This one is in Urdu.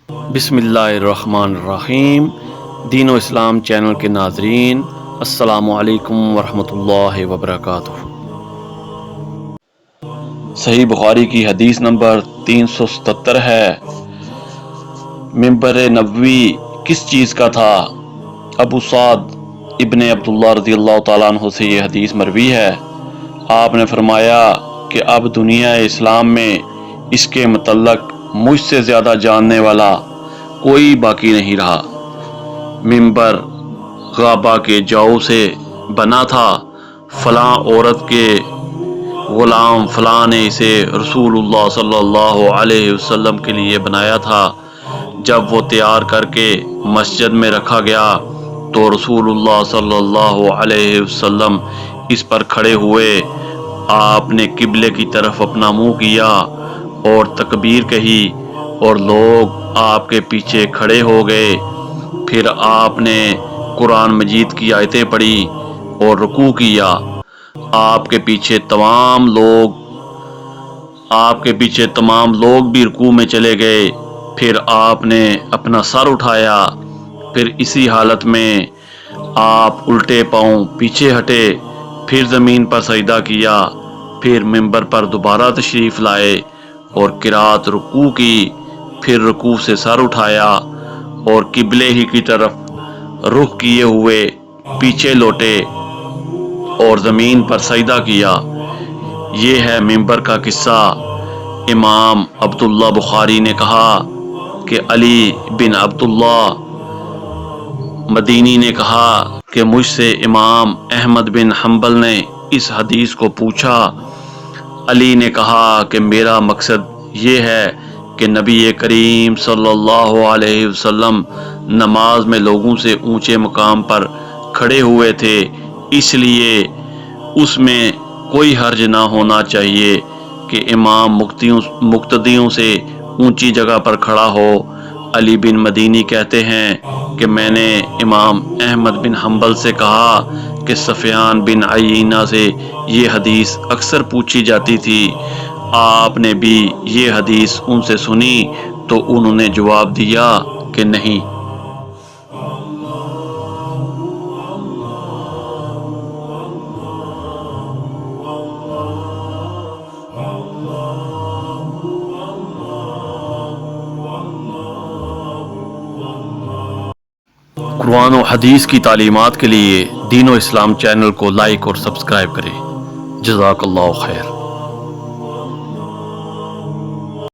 بسم اللہ الرحمن الرحیم۔ دین و اسلام چینل کے ناظرین، السلام علیکم ورحمۃ اللہ وبرکاتہ۔ صحیح بخاری کی حدیث نمبر 377 ہے، منبر نبوی کس چیز کا تھا؟ ابو سعد ابن عبداللہ رضی اللہ تعالیٰ عنہ سے یہ حدیث مروی ہے۔ آپ نے فرمایا کہ اب دنیا اسلام میں اس کے متعلق مجھ سے زیادہ جاننے والا کوئی باقی نہیں رہا۔ منبر غابہ کے جو سے بنا تھا، فلاں عورت کے غلام فلاں نے اسے رسول اللہ صلی اللہ علیہ وسلم کے لیے بنایا تھا۔ جب وہ تیار کر کے مسجد میں رکھا گیا تو رسول اللہ صلی اللہ علیہ وسلم اس پر کھڑے ہوئے۔ آپ نے قبلے کی طرف اپنا منہ کیا اور تکبیر کہی اور لوگ آپ کے پیچھے کھڑے ہو گئے۔ پھر آپ نے قرآن مجید کی آیتیں پڑھی اور رکوع کیا۔ آپ کے پیچھے تمام لوگ بھی رکوع میں چلے گئے۔ پھر آپ نے اپنا سر اٹھایا، پھر اسی حالت میں آپ الٹے پاؤں پیچھے ہٹے، پھر زمین پر سجدہ کیا، پھر منبر پر دوبارہ تشریف لائے اور قرات رکوع کی، پھر رکوع سے سر اٹھایا اور قبلے ہی کی طرف رخ کیے ہوئے پیچھے لوٹے اور زمین پر سجدہ کیا۔ یہ ہے منبر کا قصہ۔ امام عبداللہ بخاری نے کہا کہ علی بن عبداللہ مدینی نے کہا کہ مجھ سے امام احمد بن حنبل نے اس حدیث کو پوچھا۔ علی نے کہا کہ میرا مقصد یہ ہے کہ نبی کریم صلی اللہ علیہ وسلم نماز میں لوگوں سے اونچے مقام پر کھڑے ہوئے تھے، اس لیے اس میں کوئی حرج نہ ہونا چاہیے کہ امام مقتدیوں سے اونچی جگہ پر کھڑا ہو۔ علی بن مدینی کہتے ہیں کہ میں نے امام احمد بن حنبل سے کہا کہ سفیان بن عیینہ سے یہ حدیث اکثر پوچھی جاتی تھی، آپ نے بھی یہ حدیث ان سے سنی؟ تو انہوں نے جواب دیا کہ نہیں۔ قرآن و حدیث کی تعلیمات کے لیے دین و اسلام چینل کو لائک اور سبسکرائب کریں۔ جزاک اللہ خیر۔